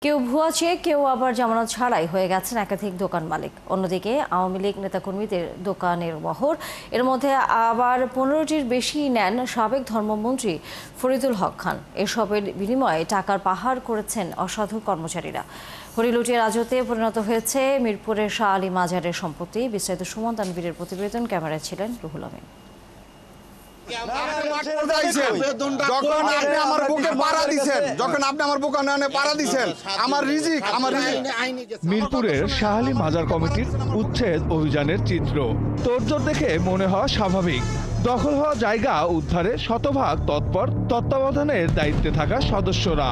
কেউ ভুয়া চেক, কেউ আবার জামানত ছাড়াই হয়ে গেছেন একাধিক দোকান মালিক। অন্যদিকে আওয়ামী লীগ নেতাকর্মীদের দোকানের বহর, এর মধ্যে আবার 15টির বেশি নেন সাবেক ধর্মমন্ত্রী ফরিদুল হক খান। এসবের বিনিময়ে টাকার পাহাড় করেছেন অসাধু কর্মচারীরা। হরিলুটিয়া রাজত্বে পরিণত হয়েছে মিরপুরের শাহ আলী মাজারের সম্পত্তি। বিস্তারিত সুমন তানভীরের প্রতিবেদন, ক্যামেরায় ছিলেন রুহুল আমিন। মিরপুরের শাহ আলী মাজার কমিটির উচ্ছেদ অভিযানের চিত্র তোড়জোড় দেখে মনে হওয়া স্বাভাবিক। দখল হওয়া জায়গা উদ্ধারে শতভাগ তৎপর তত্ত্বাবধানের দায়িত্বে থাকা সদস্যরা।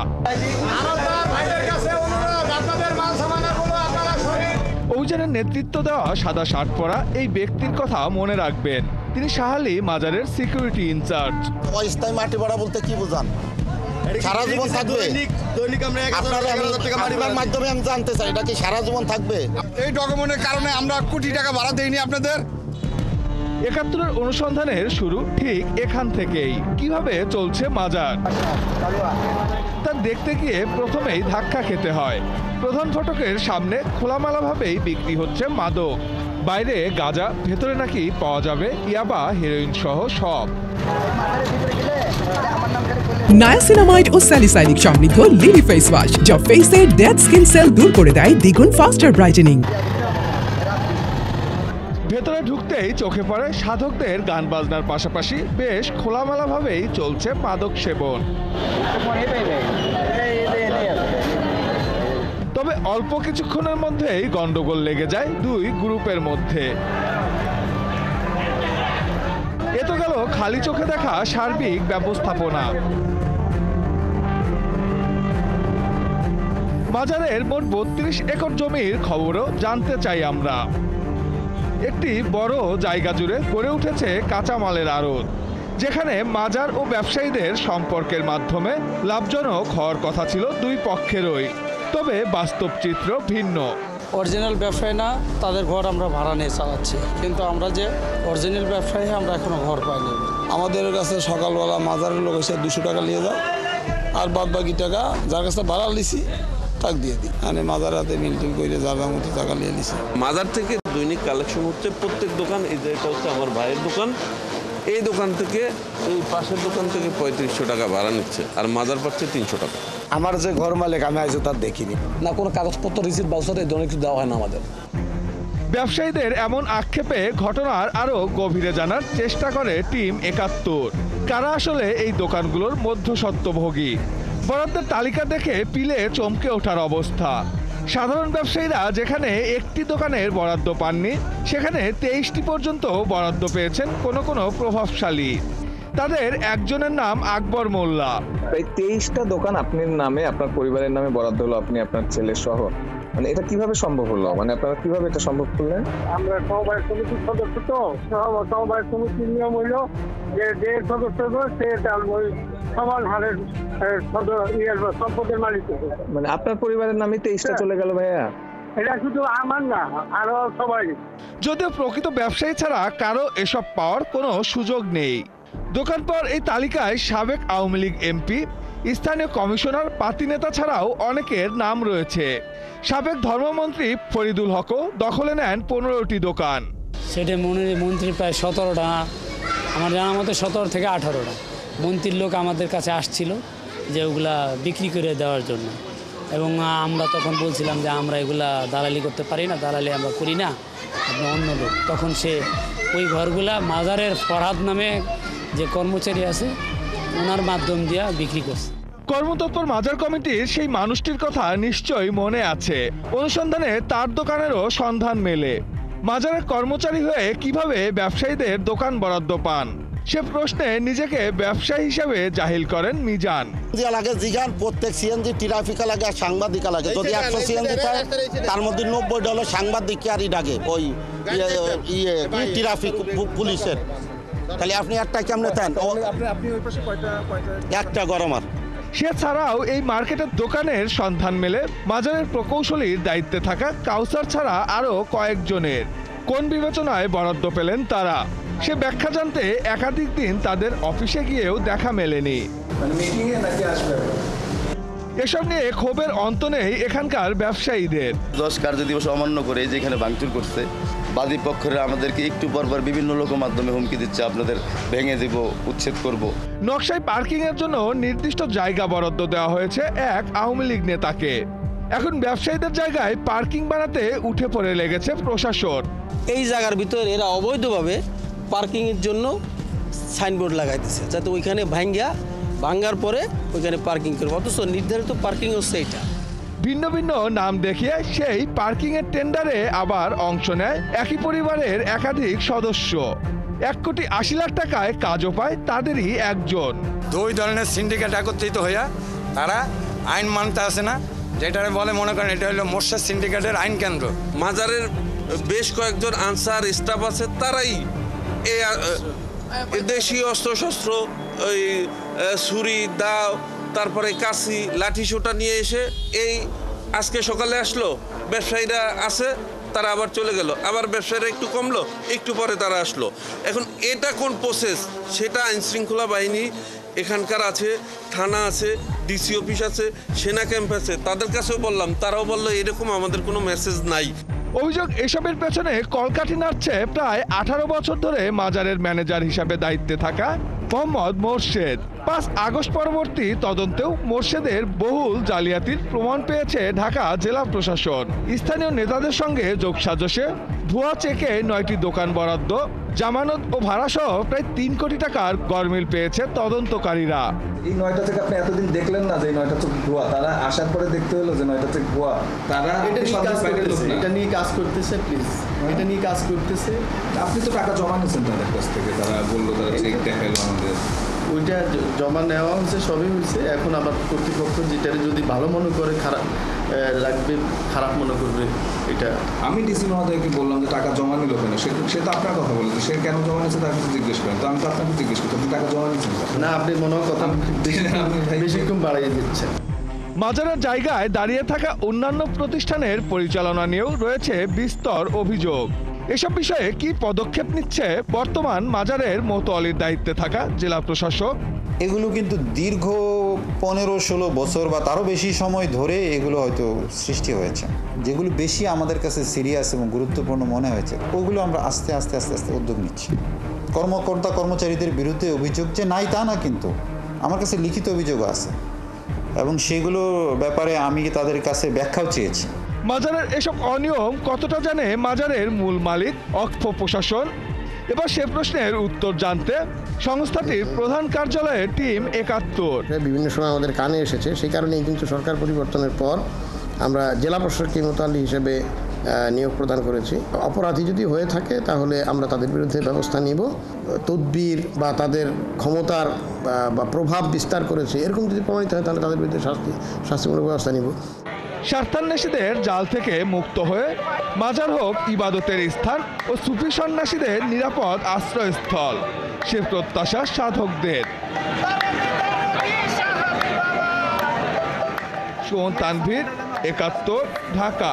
অভিযানের নেতৃত্ব দেওয়া সাদা শার্ট পরা এই ব্যক্তির কথা মনে রাখবেন। তিনি শাহ আলী মাজারের সিকিউরিটি ইনচার্জ। অস্থায়ী মাটি ভাড়া বলতে কি বোঝান? সারা জীবন থাকবে? মাধ্যমে আমি জানতে চাই, এটা কি সারা জীবন থাকবে? এই ডকুমেন্টের কারণে আমরা কোটি টাকা ভাড়া দেইনি আপনাদের। ৭১-এর অনুসন্ধানের শুরু ঠিক এখান থেকেই। কিভাবে চলছে মাজার তা দেখতে গিয়ে প্রথমেই ধাক্কা খেতে হয়। প্রধান ফটকের সামনে খোলামেলাভাবেই বিক্রি হচ্ছে মাদক। বাইরে গাঁজা, ভেতরে নাকি পাওয়া যাবে ইয়াবা, হেরোইন সহ সব। নায়াসিনামাইড ও স্যালিসাইলিক সমৃদ্ধ লিলি ফেস ওয়াশ, যা ফেসের ডেড স্কিন সেল দূর করে দেয় দ্বিগুণ ফাস্টার ব্রাইটেনিং। ভেতরে ঢুকতেই চোখে পড়ে সাধকদের গান বাজনার পাশাপাশি বেশ খোলামেলাভাবেই চলছে মাদক সেবন। তবে অল্প কিছুক্ষণের মধ্যেই গন্ডগোল লেগে যায় দুই গ্রুপের মধ্যে। এ তো গেল খালি চোখে দেখা সার্বিক ব্যবস্থাপনা। মাজারের মোট 32 একর জমির খবরও জানতে চাই আমরা। একটি বড় জায়গা জুড়ে গড়ে উঠেছে কাঁচামালের আড়ত, যেখানে মাজার ও ব্যবসায়ীদের সম্পর্কের মাধ্যমে লাভজনক হওয়ার কথা ছিল দুই পক্ষেরই। তবে বাস্তব চিত্র ভিন্ন। অরিজিনাল ব্যবসায়ী না, তাদের ঘর আমরা ভাড়া নিয়ে চালাচ্ছি, কিন্তু আমরা যে অরিজিনাল ব্যবসায়ী আমরা এখনো ঘর পাইনি। আমাদের কাছে সকালবেলা মাজারের লোক এসে 200 টাকা নিয়ে যায়, আর বাদ বাকি টাকা যার কাছে ভাড়া লিছি তাক দিয়ে দিই। মানে মাজার হাতে মিলটিল করে যাবার মতো টাকা নিয়ে নিছি। মাজার থেকে দৈনিক কালেকশন হচ্ছে প্রত্যেক দোকান। এই যে এটা হচ্ছে আমার ভাইয়ের দোকান, এই দোকান থেকে এই পাশের দোকান থেকে 3500 টাকা ভাড়া নিচ্ছে, আর মাজার পাচ্ছে 300 টাকা। আমার যে ঘর মালিক আমি আজ তার দেখিনি না, কোনো কাগজপত্র রিসিট বাউসাতে এই ধরনের কিছু দেওয়া হয় না আমাদের। ব্যবসায়ীদের এমন আক্ষেপে ঘটনার আরো গভীরে জানার চেষ্টা করে টিম ৭১। কারা আসলে এই দোকানগুলোর মধ্যস্বত্বভোগী? বরাদ্দের তালিকা দেখে পিলে চমকে ওঠার অবস্থা। সাধারণ ব্যবসায়ীরা যেখানে একটি দোকানের বরাদ্দ পাননি, সেখানে 23টি পর্যন্ত বরাদ্দ পেয়েছেন কোনো কোনো প্রভাবশালী। তাদের একজনের নাম আকবর মোল্লা। প্রায় 23টা দোকান আপনার নামে, আপনার পরিবারের নামে বরাদ্দ হলো, আপনি আপনার ছেলে সহ। মানে এটা কিভাবে সম্ভব হলো? মানে আপনারা কিভাবে এটা সম্ভব করলেন? আমরা সমবায় সমিতির সদস্য, তো সমবায় সমিতির নিয়ম হইল যে সদস্য সে সমান হারের সম্পদের মালিক। মানে আপনার পরিবারের নামে 23টা চলে গেল ভাইয়া? এটা শুধু আমার না, আরো সবাই। যদিও প্রকৃত ব্যবসায়ী ছাড়া কারো এসব পাওয়ার কোনো সুযোগ নেই। দোকান পাওয়ার এই তালিকায় সাবেক আওয়ামী লীগ এমপি, স্থানীয় কমিশনার, পার্টি নেতা ছাড়াও অনেকের নাম রয়েছে। সাবেক ধর্মমন্ত্রী ফরিদুল হকও দখলে নেন 15টি দোকান। সেটা মন্ত্রী প্রায় 17টা, আমার জানা মতো 17 থেকে 18টা মন্ত্রীর লোক আমাদের কাছে আসছিল যে ওগুলা বিক্রি করে দেওয়ার জন্য, এবং আমরা তখন বলছিলাম যে আমরা এগুলা দালালি করতে পারি না, দালালি আমরা করি না, আপনি অন্য লোক। তখন সে ওই ঘরগুলা মাজারের ফরহাদ নামে যে কর্মচারী আছে ওনার মাধ্যম দিয়ে বিক্রি করছে। কর্মতৎপর মাজার কমিটির সেই মানুষটির কথা নিশ্চয়ই মনে আছে। অনুসন্ধানে তার দোকানেরও সন্ধান মেলে। মাজারের কর্মচারী হয়ে কিভাবে ব্যবসায়ীদের দোকান বরাদ্দ পান, সে প্রশ্নে নিজেকে ব্যবসায়ী হিসেবে জাহিল করেন মিজান। লাগে জিগান প্রত্যেক সিএনজি ট্রাফিকা লাগে আর সাংবাদিকা লাগে। যদি 100 সিএনজি থাকে তার মধ্যে 90টা হলো সাংবাদিক আর ডাকে ওই ট্রাফিক পুলিশের। তাহলে আপনি একটা কেমনে দেন? একটা গরম। সে ছাড়াও এই মার্কেটের দোকানের সন্ধান মেলে মাজারের প্রকৌশলীর দায়িত্বে থাকা কাউসার ছাড়া আরো কয়েকজনের। কোন বিবেচনায় বরাদ্দ পেলেন তারা, সে ব্যাখ্যা জানতে একাধিক দিন তাদের অফিসে গিয়েও দেখা মেলেনি। এসব নিয়ে ক্ষোভের অন্ত নেই এখানকার ব্যবসায়ীদের। 10 কার্য দিবস অমান্য করে যেখানে ভাঙচুর করছে, বাদী পক্ষের আমাদেরকে একটু পরপর বিভিন্ন লোক মাধ্যমে হুমকি দিচ্ছে, আপনাদের ভেঙে দিব, উচ্ছেদ করব। নকশায় পার্কিং এর জন্য নির্দিষ্ট জায়গা বরাদ্দ দেওয়া হয়েছে এক আওয়ামী লীগ নেতাকে। এখন ব্যবসায়ীদের জায়গায় পার্কিং বানাতে উঠে পড়ে লেগেছে প্রশাসন। এই জায়গার ভিতরে এরা অবৈধভাবে পার্কিংয়ের জন্য সাইনবোর্ড লাগাইতেছে, যাতে ওইখানে ভাঙ্গার পরে ওইখানে পার্কিং করবে, অথচ নির্ধারিত পার্কিং হচ্ছে এইটা। ভিন্ন ভিন্ন নাম দেখিয়ে সেই পার্কিং এর টেন্ডারে আবার অংশ নেয় একই পরিবারের একাধিক সদস্য। 1,80,00,000 টাকায় কাজও পায় তাদেরই একজন। 2 ধরনের সিন্ডিকেট একত্রিত হইয়া তারা আইন মানতে আসে না, যেটা বলে মনে করেন এটা হলো মোর্শেদ সিন্ডিকেটের আইন কেন্দ্র। মাজারের বেশ কয়েকজন আনসার স্টাফ আছে, তারাই এই দেশীয় অস্ত্রশস্ত্র, ওই ছুরি, দাও, তারপরে কাশি, লাঠি সোটা নিয়ে এসে এই আজকে সকালে আসলো, ব্যবসায়ীরা আছে, তারা আবার চলে গেল, আবার ব্যবসায়ীরা একটু কমলো, একটু পরে তারা আসলো। এখন এটা কোন প্রসেস, সেটা আইনশৃঙ্খলা বাহিনী এখানকার আছে, থানা আছে, ডিসি অফিস আছে, সেনা ক্যাম্প আছে, তাদের কাছেও বললাম, তারাও বললো এরকম আমাদের কোনো মেসেজ নাই। অভিযোগ এসবের পেছনে কলকাঠি নাড়ছে প্রায় 18 বছর ধরে মাজারের ম্যানেজার হিসাবে দায়িত্বে থাকা মোহাম্মদ মোর্শেদ। 5 আগস্ট পরবর্তী তদন্তেও মোর্শেদের বহুল জালিয়াতির প্রমাণ পেয়েছে ঢাকা জেলা প্রশাসন। স্থানীয় নেতাদের সঙ্গে যোগসাজশে ভুয়া চেকে 9টি দোকান বরাদ্দ, জামানত ও ভাড়াসহ প্রায় 3 কোটি টাকার গরমিল পেয়েছে তদন্তকারীরা। এই 9টা থেকে আপনি এতদিন দেখলেন না যে 9টা চেক ভুয়া, তারা আসার পরে দেখতে হলো যে 9টা চেক ভুয়া। তারা এটা নিয়ে কাজ করতেছে, প্লিজ এটা নিয়ে কাজ করতেছে। আপনি তো টাকা জমা নিয়েছেন তাদের কাছ থেকে, তারা বললো তারা চেক দেখাইলো আমাদের। ওইটা জমা নেওয়া হয়েছে, সবই হয়েছে। এখন আবার কর্তৃপক্ষ যেটা যদি ভালো মনে করে খারাপ লাগবে, খারাপ মনে করবে, এটা আমি ডিসি মহোদয়কে বললাম যে টাকা জমা নিল কেন, সে তো আপনার কথা বলেছে, সে কেন জমা নিয়েছে তার কিছু জিজ্ঞেস করেন। তো আমি তো আপনাকে জিজ্ঞেস করছি আপনি টাকা জমা নিয়েছেন না, আপনি মনে হয় কথা বেশিক্ষণ বাড়িয়ে দিচ্ছেন। মাজারের জায়গায় দাঁড়িয়ে থাকা অন্যান্য প্রতিষ্ঠানের পরিচালনা নিয়েও রয়েছে বিস্তর অভিযোগ। এসব বিষয়ে কি পদক্ষেপ নিচ্ছে বর্তমান মাজারের মোতোয়ালির দায়িত্বে থাকা জেলা প্রশাসক? এগুলো কিন্তু দীর্ঘ 15-16 বছর বা তারও বেশি সময় ধরে এগুলো হয়তো সৃষ্টি হয়েছে। যেগুলো বেশি আমাদের কাছে সিরিয়াস এবং গুরুত্বপূর্ণ মনে হয়েছে, ওগুলো আমরা আস্তে আস্তে উদ্যোগ নিচ্ছি। কর্মকর্তা কর্মচারীদের বিরুদ্ধে অভিযোগ যে নাই তা না, কিন্তু আমার কাছে লিখিত অভিযোগও আছে এবং সেগুলোর ব্যাপারে আমি তাদের কাছে ব্যাখ্যাও চেয়েছি। মাজারের এসব অনিয়ম কতটা জানে মাজারের মূল মালিক অক্ষ প্রশাসন? এবার সে প্রশ্নের উত্তর জানতে সংস্থাটির প্রধান কার্যালয়ের টিম 71 বিভিন্ন সময় আমাদের কানে এসেছে। সেই কারণেই কিন্তু সরকার পরিবর্তনের পর আমরা জেলা প্রশাসক মোতালি হিসেবে নিয়োগ প্রদান করেছি। অপরাধী যদি হয়ে থাকে তাহলে আমরা তাদের বিরুদ্ধে ব্যবস্থা নিব। তদবির বা তাদের ক্ষমতার বা প্রভাব বিস্তার করেছে এরকম যদি প্রমাণিত হয় তাহলে তাদের বিরুদ্ধে শাস্তিমূলক ব্যবস্থা নিব। স্বার্থান্বেষীদের জাল থেকে মুক্ত হয়ে মাজার হোক ইবাদতের স্থান ও সুফি সন্ন্যাসীদের নিরাপদ আশ্রয়স্থল, সে প্রত্যাশা সাধকদের। সুমন তানভীর, 71, ঢাকা।